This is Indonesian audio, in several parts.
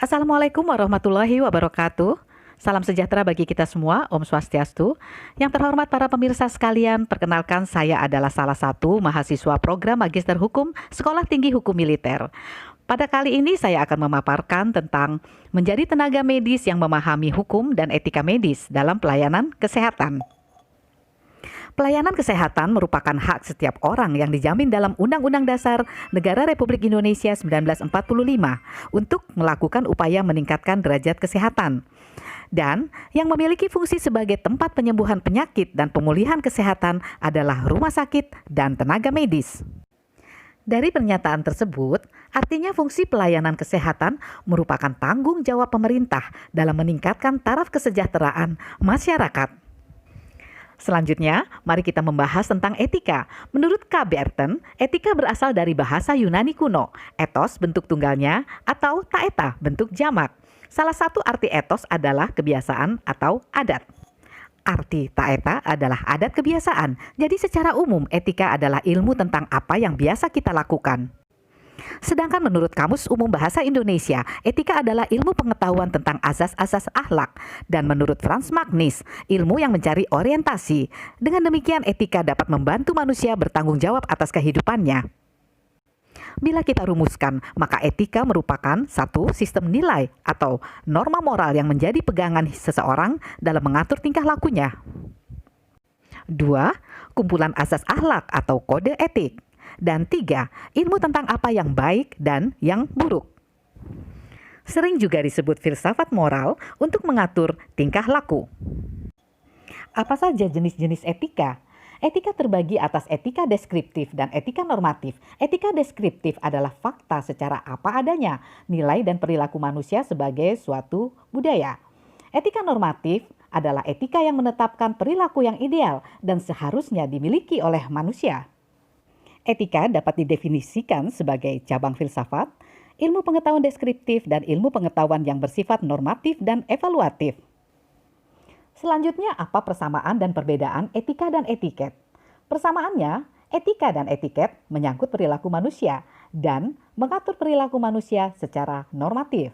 Assalamualaikum warahmatullahi wabarakatuh. Salam sejahtera bagi kita semua, Om Swastiastu. Yang terhormat para pemirsa sekalian, perkenalkan saya adalah salah satu mahasiswa program Magister Hukum Sekolah Tinggi Hukum Militer. Pada kali ini saya akan memaparkan tentang menjadi tenaga medis yang memahami hukum dan etika medis dalam pelayanan kesehatan. Pelayanan kesehatan merupakan hak setiap orang yang dijamin dalam Undang-Undang Dasar Negara Republik Indonesia 1945 untuk melakukan upaya meningkatkan derajat kesehatan dan yang memiliki fungsi sebagai tempat penyembuhan penyakit dan pemulihan kesehatan adalah rumah sakit dan tenaga medis. Dari pernyataan tersebut, artinya fungsi pelayanan kesehatan merupakan tanggung jawab pemerintah dalam meningkatkan taraf kesejahteraan masyarakat. Selanjutnya, mari kita membahas tentang etika. Menurut K. Berten, etika berasal dari bahasa Yunani kuno, ethos bentuk tunggalnya atau taeta bentuk jamak. Salah satu arti ethos adalah kebiasaan atau adat. Arti taeta adalah adat kebiasaan, jadi secara umum etika adalah ilmu tentang apa yang biasa kita lakukan. Sedangkan menurut Kamus Umum Bahasa Indonesia, etika adalah ilmu pengetahuan tentang asas-asas akhlak. Dan menurut Franz Magnis, ilmu yang mencari orientasi. Dengan demikian, etika dapat membantu manusia bertanggung jawab atas kehidupannya. Bila kita rumuskan, maka etika merupakan satu sistem nilai atau norma moral yang menjadi pegangan seseorang dalam mengatur tingkah lakunya. 2. Kumpulan asas akhlak atau kode etik. Dan 3. Ilmu tentang apa yang baik dan yang buruk. Sering juga disebut filsafat moral untuk mengatur tingkah laku. Apa saja jenis-jenis etika? Etika terbagi atas etika deskriptif dan etika normatif. Etika deskriptif adalah fakta secara apa adanya, nilai dan perilaku manusia sebagai suatu budaya. Etika normatif adalah etika yang menetapkan perilaku yang ideal dan seharusnya dimiliki oleh manusia. Etika dapat didefinisikan sebagai cabang filsafat, ilmu pengetahuan deskriptif, dan ilmu pengetahuan yang bersifat normatif dan evaluatif. Selanjutnya, apa persamaan dan perbedaan etika dan etiket? Persamaannya, etika dan etiket menyangkut perilaku manusia dan mengatur perilaku manusia secara normatif.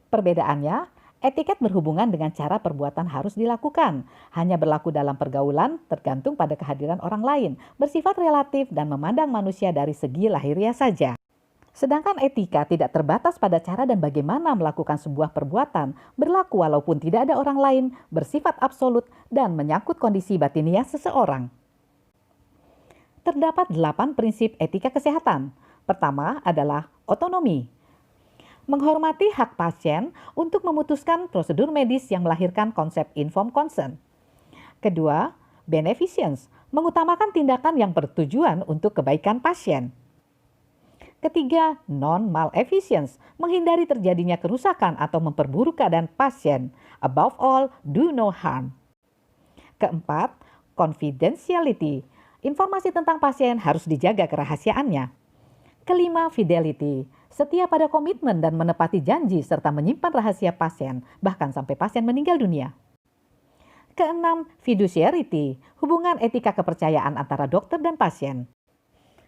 Perbedaannya, etiket berhubungan dengan cara perbuatan harus dilakukan, hanya berlaku dalam pergaulan tergantung pada kehadiran orang lain, bersifat relatif dan memandang manusia dari segi lahiriah saja. Sedangkan etika tidak terbatas pada cara dan bagaimana melakukan sebuah perbuatan, berlaku walaupun tidak ada orang lain, bersifat absolut dan menyangkut kondisi batiniah seseorang. Terdapat 8 prinsip etika kesehatan. Pertama adalah otonomi. Menghormati hak pasien untuk memutuskan prosedur medis yang melahirkan konsep informed consent. Kedua, beneficence, mengutamakan tindakan yang bertujuan untuk kebaikan pasien. Ketiga, non-maleficence, menghindari terjadinya kerusakan atau memperburuk keadaan pasien. Above all, do no harm. Keempat, confidentiality, informasi tentang pasien harus dijaga kerahasiaannya. Kelima, fidelity, setia pada komitmen dan menepati janji serta menyimpan rahasia pasien, bahkan sampai pasien meninggal dunia. Keenam, fiduciarity, hubungan etika kepercayaan antara dokter dan pasien.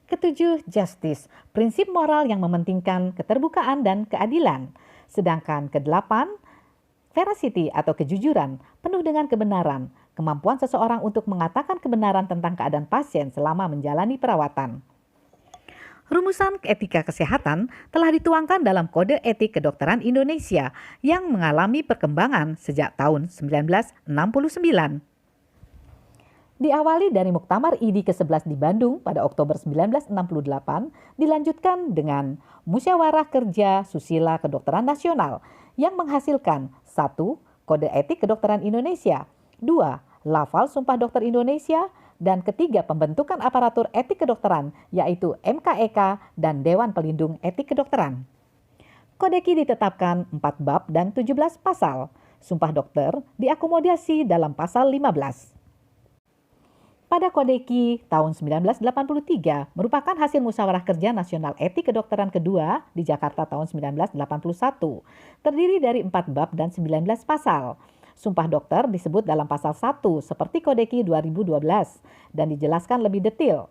Ketujuh, justice, prinsip moral yang mementingkan keterbukaan dan keadilan. Sedangkan kedelapan, veracity atau kejujuran, penuh dengan kebenaran, kemampuan seseorang untuk mengatakan kebenaran tentang keadaan pasien selama menjalani perawatan. Rumusan etika kesehatan telah dituangkan dalam Kode Etik Kedokteran Indonesia yang mengalami perkembangan sejak tahun 1969. Diawali dari Muktamar ID ke-11 di Bandung pada Oktober 1968, dilanjutkan dengan Musyawarah Kerja Susila Kedokteran Nasional yang menghasilkan 1. Kode Etik Kedokteran Indonesia, 2. Lafal Sumpah Dokter Indonesia, dan ketiga pembentukan aparatur etik kedokteran yaitu MKEK dan Dewan Pelindung Etik Kedokteran. Kodeki ditetapkan 4 bab dan 17 pasal. Sumpah dokter diakomodasi dalam pasal 15. Pada Kodeki tahun 1983 merupakan hasil Musyawarah Kerja Nasional Etik Kedokteran kedua di Jakarta tahun 1981. Terdiri dari 4 bab dan 19 pasal. Sumpah dokter disebut dalam pasal 1 seperti Kodeki 2012 dan dijelaskan lebih detail.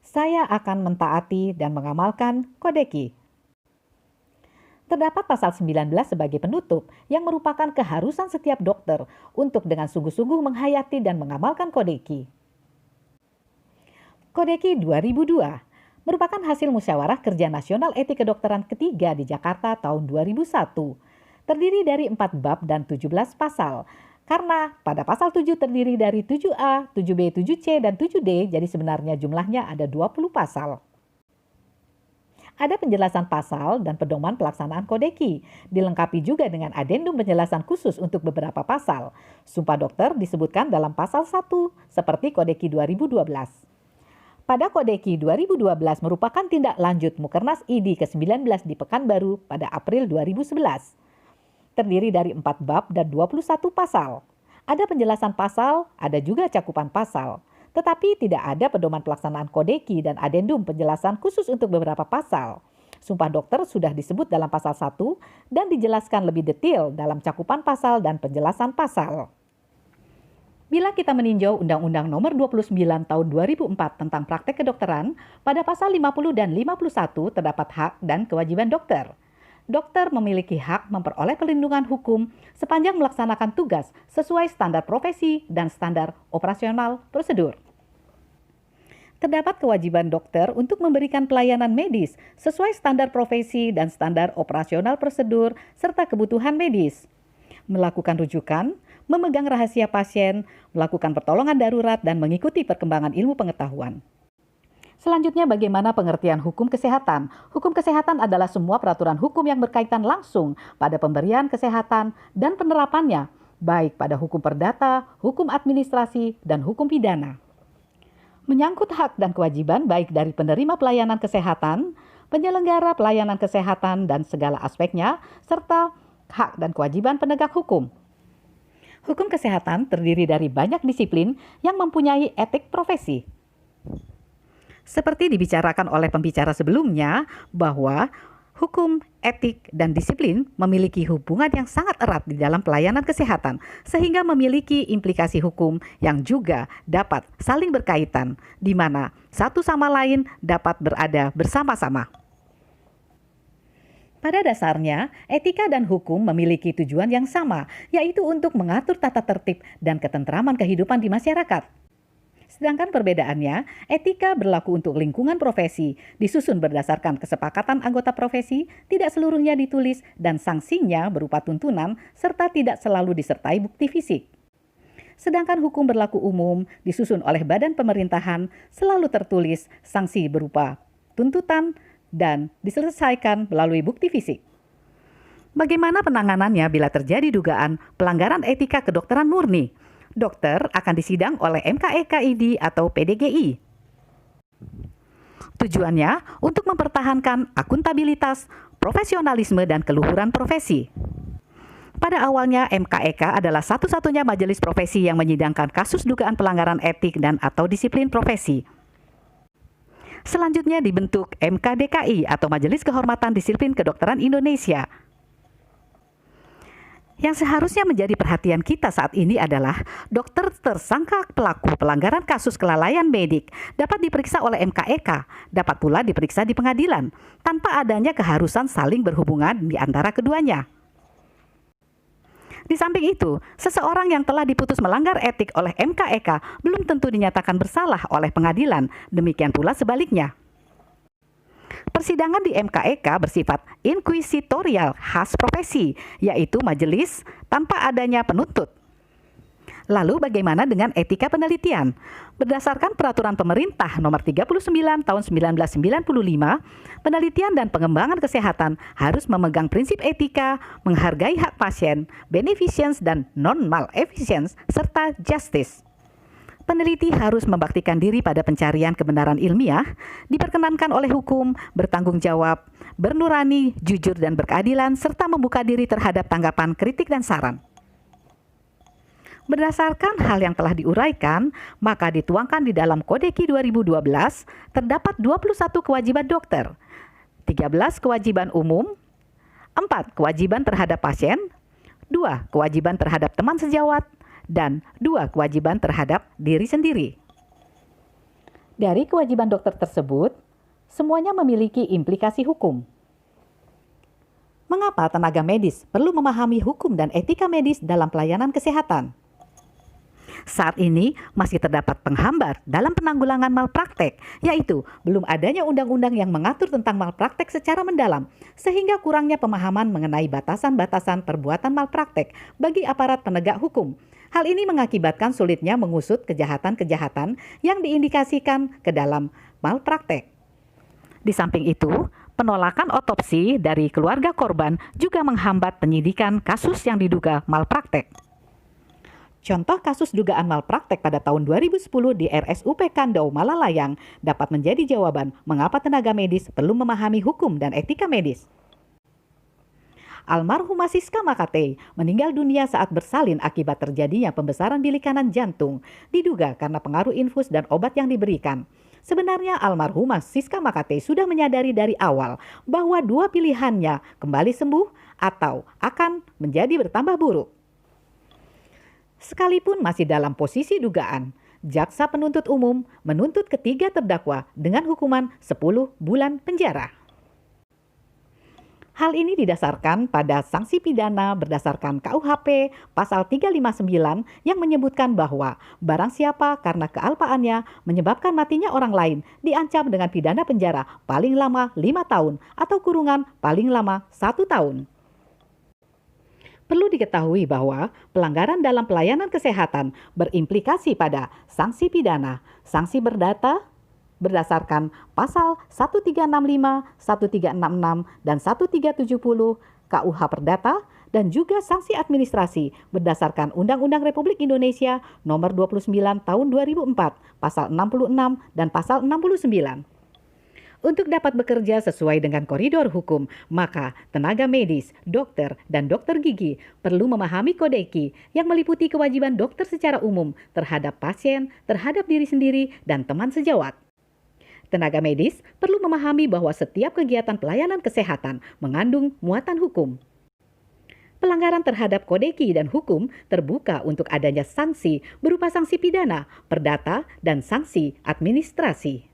Saya akan mentaati dan mengamalkan Kodeki. Terdapat pasal 19 sebagai penutup yang merupakan keharusan setiap dokter untuk dengan sungguh-sungguh menghayati dan mengamalkan Kodeki. Kodeki 2002 merupakan hasil musyawarah kerja nasional etik kedokteran ketiga di Jakarta tahun 2001. Terdiri dari 4 bab dan 17 pasal. Karena pada pasal 7 terdiri dari 7A, 7B, 7C, dan 7D, jadi sebenarnya jumlahnya ada 20 pasal. Ada penjelasan pasal dan pedoman pelaksanaan Kodeki, dilengkapi juga dengan adendum penjelasan khusus untuk beberapa pasal. Sumpah dokter disebutkan dalam pasal 1, seperti Kodeki 2012. Pada Kodeki 2012 merupakan tindak lanjut Mukernas ID ke-19 di Pekanbaru pada April 2011. Terdiri dari 4 bab dan 21 pasal. Ada penjelasan pasal, ada juga cakupan pasal. Tetapi tidak ada pedoman pelaksanaan Kodeki dan adendum penjelasan khusus untuk beberapa pasal. Sumpah dokter sudah disebut dalam pasal 1 dan dijelaskan lebih detail dalam cakupan pasal dan penjelasan pasal. Bila kita meninjau Undang-Undang Nomor 29 Tahun 2004 tentang praktek kedokteran, pada pasal 50 dan 51 terdapat hak dan kewajiban dokter. Dokter memiliki hak memperoleh perlindungan hukum sepanjang melaksanakan tugas sesuai standar profesi dan standar operasional prosedur. Terdapat kewajiban dokter untuk memberikan pelayanan medis sesuai standar profesi dan standar operasional prosedur serta kebutuhan medis. Melakukan rujukan, memegang rahasia pasien, melakukan pertolongan darurat, dan mengikuti perkembangan ilmu pengetahuan. Selanjutnya, bagaimana pengertian hukum kesehatan? Hukum kesehatan adalah semua peraturan hukum yang berkaitan langsung pada pemberian kesehatan dan penerapannya, baik pada hukum perdata, hukum administrasi, dan hukum pidana. Menyangkut hak dan kewajiban baik dari penerima pelayanan kesehatan, penyelenggara pelayanan kesehatan dan segala aspeknya, serta hak dan kewajiban penegak hukum. Hukum kesehatan terdiri dari banyak disiplin yang mempunyai etik profesi. Seperti dibicarakan oleh pembicara sebelumnya, bahwa hukum, etik, dan disiplin memiliki hubungan yang sangat erat di dalam pelayanan kesehatan, sehingga memiliki implikasi hukum yang juga dapat saling berkaitan, di mana satu sama lain dapat berada bersama-sama. Pada dasarnya, etika dan hukum memiliki tujuan yang sama, yaitu untuk mengatur tata tertib dan ketentraman kehidupan di masyarakat. Sedangkan perbedaannya, etika berlaku untuk lingkungan profesi, disusun berdasarkan kesepakatan anggota profesi, tidak seluruhnya ditulis, dan sanksinya berupa tuntunan, serta tidak selalu disertai bukti fisik. Sedangkan hukum berlaku umum, disusun oleh badan pemerintahan, selalu tertulis sanksi berupa tuntutan, dan diselesaikan melalui bukti fisik. Bagaimana penanganannya bila terjadi dugaan pelanggaran etika kedokteran murni? Dokter akan disidang oleh MKEK-ID atau PDGI. Tujuannya untuk mempertahankan akuntabilitas, profesionalisme, dan keluhuran profesi. Pada awalnya, MKEK adalah satu-satunya majelis profesi yang menyidangkan kasus dugaan pelanggaran etik dan atau disiplin profesi. Selanjutnya dibentuk MKDKI atau Majelis Kehormatan Disiplin Kedokteran Indonesia. Yang seharusnya menjadi perhatian kita saat ini adalah dokter tersangka pelaku pelanggaran kasus kelalaian medik dapat diperiksa oleh MKEK, dapat pula diperiksa di pengadilan, tanpa adanya keharusan saling berhubungan di antara keduanya. Di samping itu, seseorang yang telah diputus melanggar etik oleh MKEK belum tentu dinyatakan bersalah oleh pengadilan, demikian pula sebaliknya. Persidangan di MKEK bersifat inkuisitorial khas profesi, yaitu majelis tanpa adanya penuntut. Lalu bagaimana dengan etika penelitian? Berdasarkan peraturan pemerintah nomor 39 tahun 1995, penelitian dan pengembangan kesehatan harus memegang prinsip etika, menghargai hak pasien, beneficence dan non-maleficence, serta justice. Peneliti harus membaktikan diri pada pencarian kebenaran ilmiah, diperkenankan oleh hukum, bertanggung jawab, bernurani, jujur dan berkeadilan, serta membuka diri terhadap tanggapan, kritik, dan saran. Berdasarkan hal yang telah diuraikan, maka dituangkan di dalam Kodeki 2012, terdapat 21 kewajiban dokter, 13 kewajiban umum, 4 kewajiban terhadap pasien, 2 kewajiban terhadap teman sejawat, dan 2 kewajiban terhadap diri sendiri. Dari kewajiban dokter tersebut, semuanya memiliki implikasi hukum. Mengapa tenaga medis perlu memahami hukum dan etika medis dalam pelayanan kesehatan? Saat ini masih terdapat penghambat dalam penanggulangan malpraktek, yaitu belum adanya undang-undang yang mengatur tentang malpraktek secara mendalam, sehingga kurangnya pemahaman mengenai batasan-batasan perbuatan malpraktek bagi aparat penegak hukum. Hal ini mengakibatkan sulitnya mengusut kejahatan-kejahatan yang diindikasikan ke dalam malpraktek. Di samping itu, penolakan otopsi dari keluarga korban juga menghambat penyidikan kasus yang diduga malpraktek. Contoh kasus dugaan malpraktek pada tahun 2010 di RSUP Kandau Malalayang dapat menjadi jawaban mengapa tenaga medis perlu memahami hukum dan etika medis. Almarhumah Siska Makate meninggal dunia saat bersalin akibat terjadinya pembesaran bilik kanan jantung, diduga karena pengaruh infus dan obat yang diberikan. Sebenarnya almarhumah Siska Makate sudah menyadari dari awal bahwa dua pilihannya, kembali sembuh atau akan menjadi bertambah buruk. Sekalipun masih dalam posisi dugaan, jaksa penuntut umum menuntut ketiga terdakwa dengan hukuman 10 bulan penjara. Hal ini didasarkan pada sanksi pidana berdasarkan KUHP pasal 359 yang menyebutkan bahwa barang siapa karena kealpaannya menyebabkan matinya orang lain diancam dengan pidana penjara paling lama 5 tahun atau kurungan paling lama 1 tahun. Perlu diketahui bahwa pelanggaran dalam pelayanan kesehatan berimplikasi pada sanksi pidana, sanksi berdata, berdasarkan pasal 1365, 1366, dan 1370 KUH Perdata dan juga sanksi administrasi berdasarkan Undang-Undang Republik Indonesia Nomor 29 Tahun 2004, Pasal 66 dan Pasal 69. Untuk dapat bekerja sesuai dengan koridor hukum, maka tenaga medis, dokter, dan dokter gigi perlu memahami kode eki yang meliputi kewajiban dokter secara umum terhadap pasien, terhadap diri sendiri, dan teman sejawat. Tenaga medis perlu memahami bahwa setiap kegiatan pelayanan kesehatan mengandung muatan hukum. Pelanggaran terhadap kode eki dan hukum terbuka untuk adanya sanksi berupa sanksi pidana, perdata, dan sanksi administrasi.